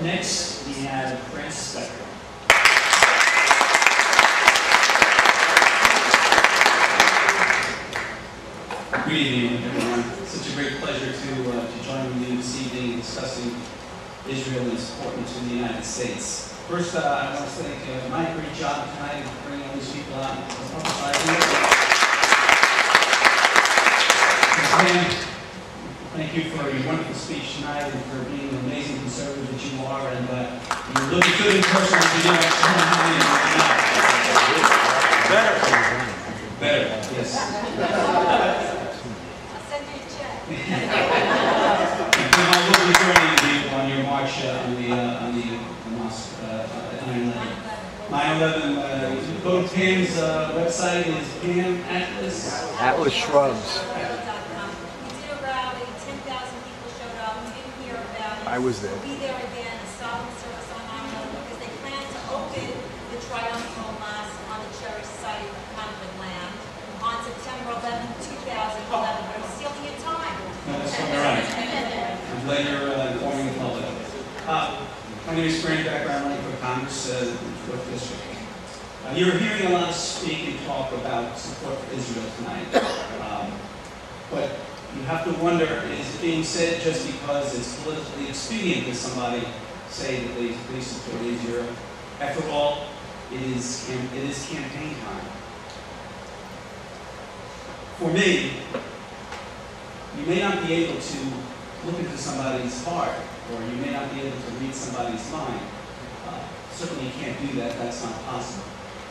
Next, we have Fran Becker. Good evening, everyone. It's such a great pleasure to join with you this evening in discussing Israel and its importance to the United States. First, I want to thank Mike. Great job tonight of bringing all these people out. Thank you for your wonderful speech tonight and for being the amazing conservative that you are. And you're looking good in person. Better, yes. I'll send you a check. I will be joining you on your march on the mosque at 9/11. 9/11. Go to Pam's website is Pam Atlas. Atlas Shrubs. I was there. We'll be there again, a solemn service on 9/11, because they plan to open the triumphal mosque on the cherished site of Concord land on September 11, 2011. I'm stealing your time. No, that's all right. I'm glad you're informing the public. My name is Fran Becker. I'm running for Congress in the 4th District. You're hearing a lot of speak and talk about support for Israel tonight. But you have to wonder, is it being said just because it's politically expedient that somebody say that they support Israel? After all, it is campaign time. For me, you may not be able to look into somebody's heart, or you may not be able to read somebody's mind. Certainly you can't do that, that's not possible.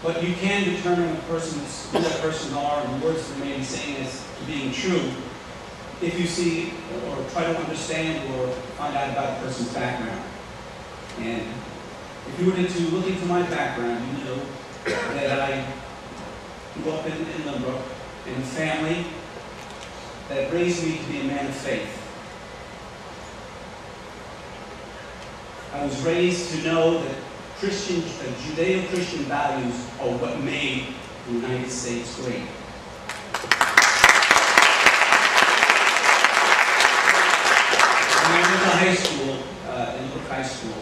But you can determine who that person are and the words they may be saying as to being true, if you see or try to understand or find out about a person's background. And if you were to look into my background, you know that I grew up in Limbrook in a family that raised me to be a man of faith. I was raised to know that Judeo-Christian values are what made the United States great. When I went to high school, in Limbrook High School,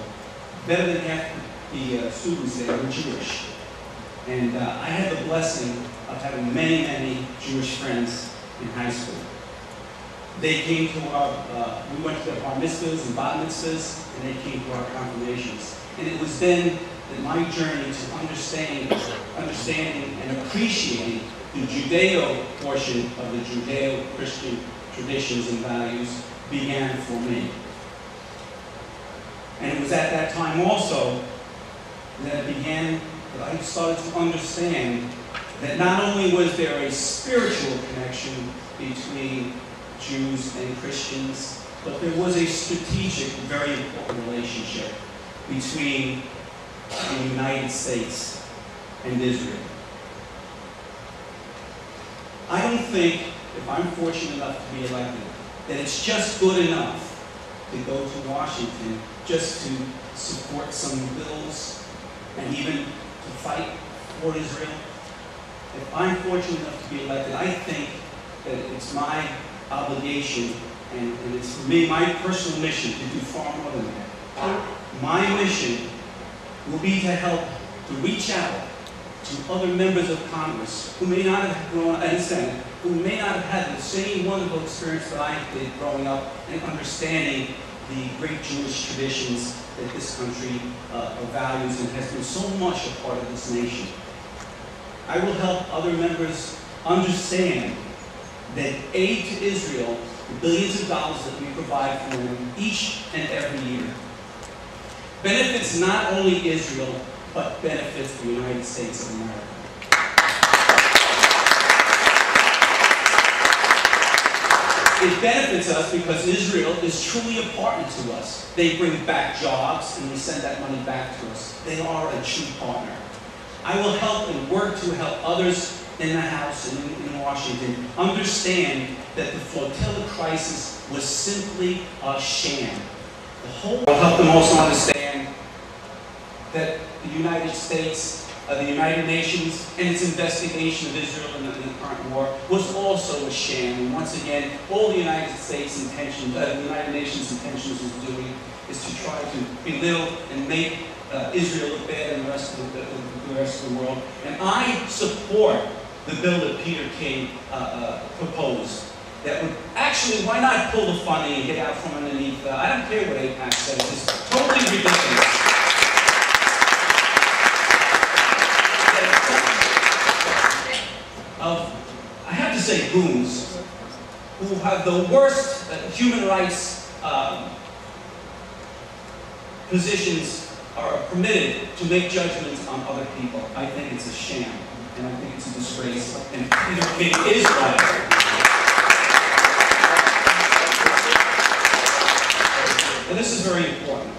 better than half the students there were Jewish. And I had the blessing of having many, many Jewish friends in high school. They came to we went to their bar mitzvahs and bat mitzvahs, and they came to our confirmations. And it was then that my journey to understanding and appreciating the Judeo portion of the Judeo-Christian traditions and values began for me. And it was at that time also that I started to understand that not only was there a spiritual connection between Jews and Christians, but there was a strategic, very important relationship between the United States and Israel. I don't think, if I'm fortunate enough to be elected, that it's just good enough to go to Washington just to support some bills and even to fight for Israel. If I'm fortunate enough to be elected, I think that it's my obligation and it's for me, my personal mission to do far more than that. My mission will be to help to reach out to other members of Congress who may not have grown up, and Senate, who may not have had the same wonderful experience that I did growing up and understanding the great Jewish traditions that this country values and has been so much a part of this nation. I will help other members understand that aid to Israel, the billions of dollars that we provide for them each and every year, benefits not only Israel, but benefits the United States of America. It benefits us because Israel is truly a partner to us. They bring back jobs and we send that money back to us. They are a true partner. I will help and work to help others in the House and in Washington understand that the flotilla crisis was simply a sham. I'll help them also understand that the United States the United Nations and its investigation of Israel in the current war was also a sham. And once again, all the United States intentions, the United Nations intentions is doing is to try to belittle and make Israel look bad in the rest of the world. And I support the bill that Peter King proposed. That would actually, why not pull the funding and get out from underneath? I don't care what AIPAC says. It's totally ridiculous. I have to say goons who have the worst human rights positions are permitted to make judgments on other people. I think it's a sham, and I think it's a disgrace, and Peter King is right. And this is very important.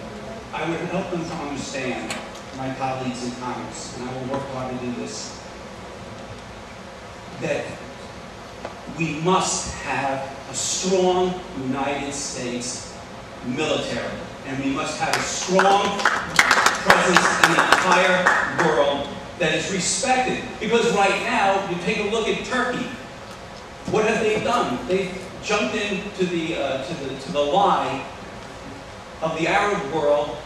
I would help them to understand, my colleagues in Congress, and I will work hard to do this, that we must have a strong United States military, and we must have a strong presence in the entire world that is respected. Because right now, you take a look at Turkey. What have they done? They've jumped into the lie of the Arab world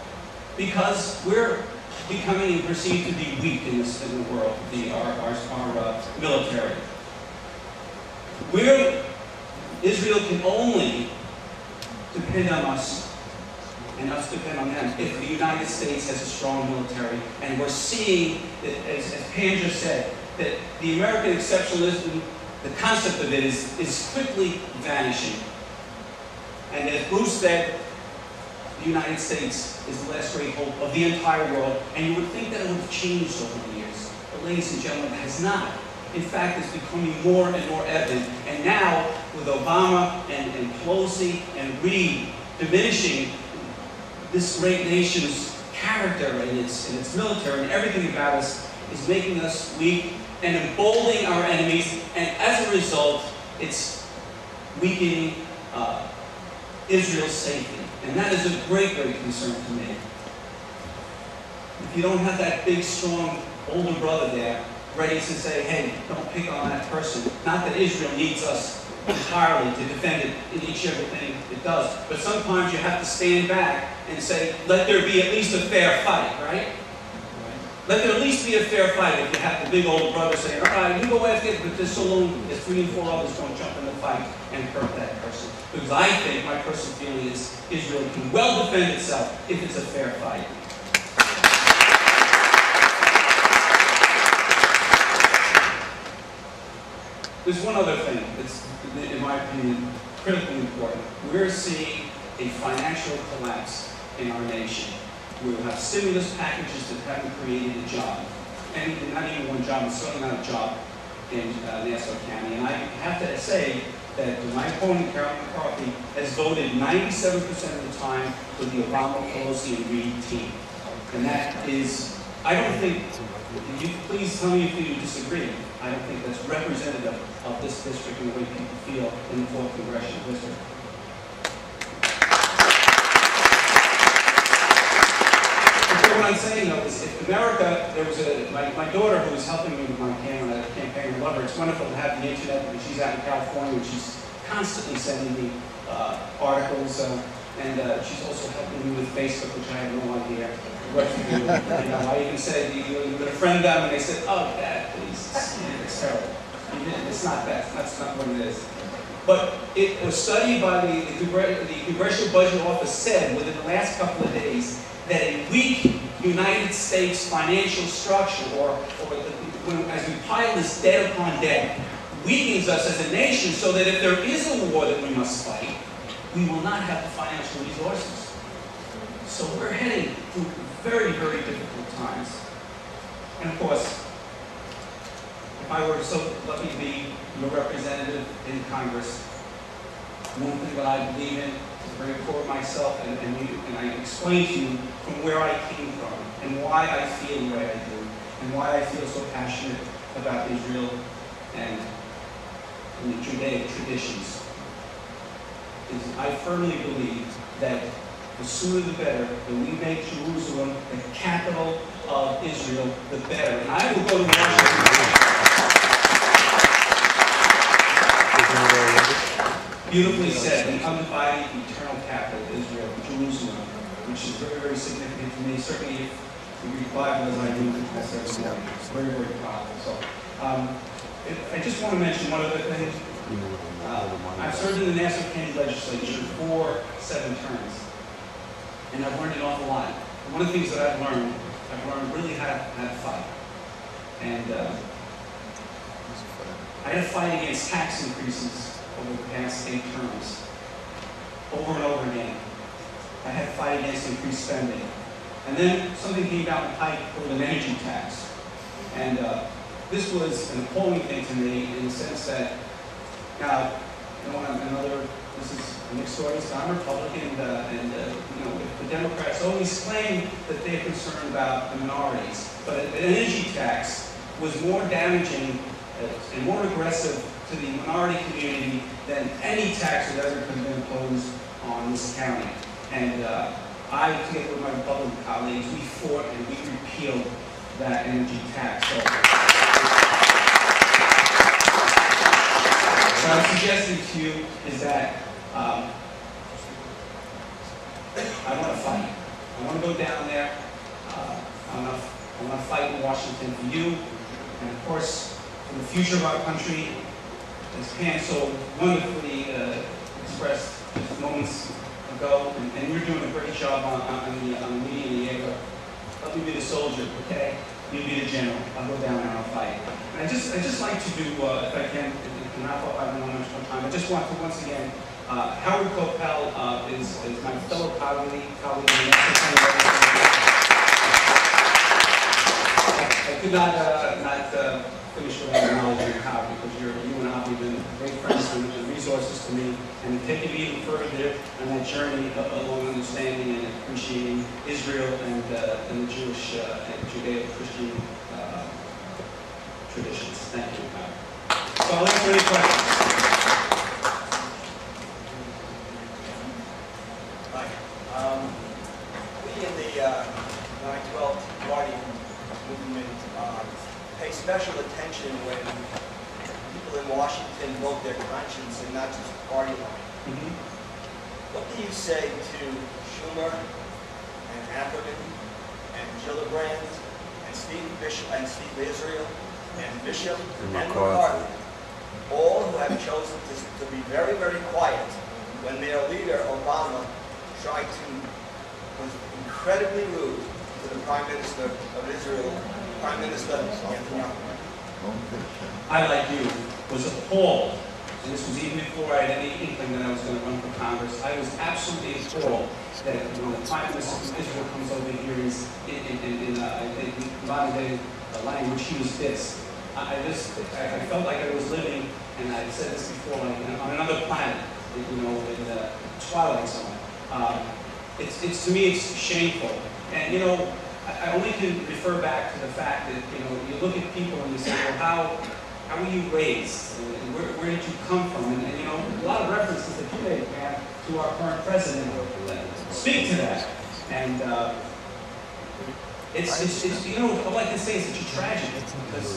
because we're becoming perceived to be weak in the world, our military. Israel can only depend on us, and us depend on them, if the United States has a strong military. And we're seeing, as Pam just said, that the American exceptionalism, the concept of it is quickly vanishing. And as Bruce said, the United States is the last great hope of the entire world, and you would think that it would have changed over the years. But ladies and gentlemen, it has not. In fact, it's becoming more and more evident. And now, with Obama and Pelosi and Reid diminishing this great nation's character and its military and everything about us is making us weak and emboldening our enemies, and as a result, it's weakening Israel's safety. And that is a great, great concern to me. If you don't have that big, strong, older brother there, ready to say, hey, don't pick on that person. Not that Israel needs us entirely to defend it in each and everything it does, but sometimes you have to stand back and say, let there be at least a fair fight, right? Let there at least be a fair fight if you have the big older brother saying, all right, you go after it, but just so long as 3 and 4 others don't jump in the fight and hurt that person. Because I think, my personal feeling is, Israel can well defend itself if it's a fair fight. There's one other thing that's, in my opinion, critically important. We're seeing a financial collapse in our nation. We'll have stimulus packages that haven't created a job. And not even one job, it's certainly not a job in Nassau County. And I have to say that my opponent, Carolyn McCarthy, has voted 97% of the time with the Obama, Pelosi, and Reid team. And that is, I don't think, you please tell me if you disagree, I don't think that's representative of this district and the way people feel in the 4th Congressional District. What I'm saying though is, if America, there was my daughter who was helping me with my campaign, I love her. It's wonderful to have the internet because she's out in California and she's constantly sending me articles, and she's also helping me with Facebook, which I have no idea what to do. I even said, you got a friend down, and they said, oh, Dad, please, it's terrible. It's not that, that's not what it is. But it was studied by the Congressional Budget Office said within the last couple of days that a weak United States financial structure, as we pile this debt upon debt, weakens us as a nation so that if there is a war that we must fight, we will not have the financial resources. So we're heading through very, very difficult times. And of course, if I were so lucky to be your representative in Congress, one thing that I believe in is very core of myself, and I explain to you from where I came from, and why I feel the way I do, and why I feel so passionate about Israel and the Judaic traditions. I firmly believe that the sooner the better, that we make Jerusalem the capital of Israel, the better. And I will go to Washington. Beautifully said, the undivided eternal capital of Israel, Jerusalem, which is very, very significant to me. Certainly, if you read the Bible as I do, that's every morning. It's very, very powerful. So, I just want to mention one other thing. I've served in the Nassau County Legislature for 7 terms, and I've learned an awful lot. And one of the things that I've learned really how to fight. And I had to fight against tax increases over the past 8 terms, over and over again. I had to fight against increased spending. And then something came down the pipe called an energy tax. And this was an appalling thing to me in the sense that, now, this is a mixed story, so I'm Republican, the Democrats always claim that they're concerned about the minorities. But an energy tax was more damaging and more aggressive to the minority community than any tax that ever could have been imposed on this county. And I, together with my Republican colleagues, we fought and we repealed that energy tax. So what I'm suggesting to you is that I want to fight. I want to go down there. I want to fight in Washington for you, and of course, for the future of our country, as Pam so wonderfully expressed just moments ago, and you're doing a great job on the media in the air. Let me be the soldier, okay? You be the general. I'll go down there and I'll fight. And I just like to do, if I can wrap up, I don't know how much more time. I just want to once again, Howard Coppell is my fellow colleague in the National County. I could not finish without acknowledging Howard, because you and Howard have been great friends and resources to me, and taking me even further on that journey along understanding and appreciating Israel and the Jewish and Judeo-Christian traditions. Thank you, Howard. So I'll answer any questions. Hi. We in the 9/12 Tea Party movement pay special attention when people in Washington vote their conscience and not just party line. Mm-hmm. What do you say to Schumer and Ackerman and Gillibrand and Steve Israel and Bishop and McCarthy, all who have chosen to be very, very quiet when their leader, Obama, was incredibly rude to the Prime Minister of Israel, Prime Minister Netanyahu? I, like you, was appalled, and this was even before I had any inkling that I was going to run for Congress. I was absolutely appalled that when the Prime Minister of Israel comes over here in modern day language, he was Dist. I felt like I was living, and I said this before, like on another planet, in the Twilight Zone. To me, it's shameful. And I only can refer back to the fact that you look at people and you say, well, how were you raised? And where did you come from? And a lot of references that you made, Pam, to our current president speak to that. And all I can say is that you're tragic, because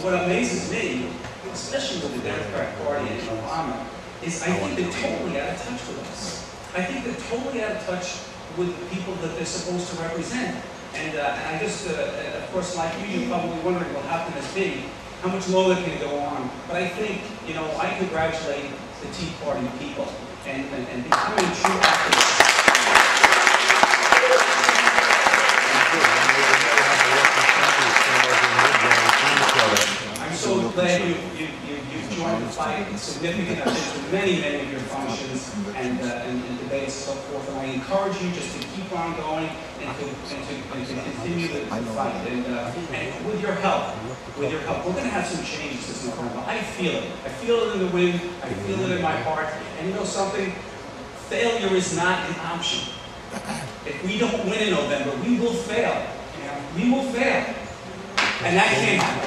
what amazes me, especially with the Democrat Party and Obama, is I think they're totally out of touch with us. I think they're totally out of touch with the people that they're supposed to represent. And I just, of course, like you're probably wondering, well, how can this be? How much longer can it go on? But I think, I congratulate the Tea Party people and becoming true activists. I'm so glad you've joined the fight. It's significant. I've been to many of your functions and debates and so forth. And I encourage you just to keep on going and to continue the fight. And with your help, we're going to have some changes this November. I feel it. I feel it in the wind. I feel it in my heart. And you know something? Failure is not an option. If we don't win in November, we will fail. We will fail. And that can't happen.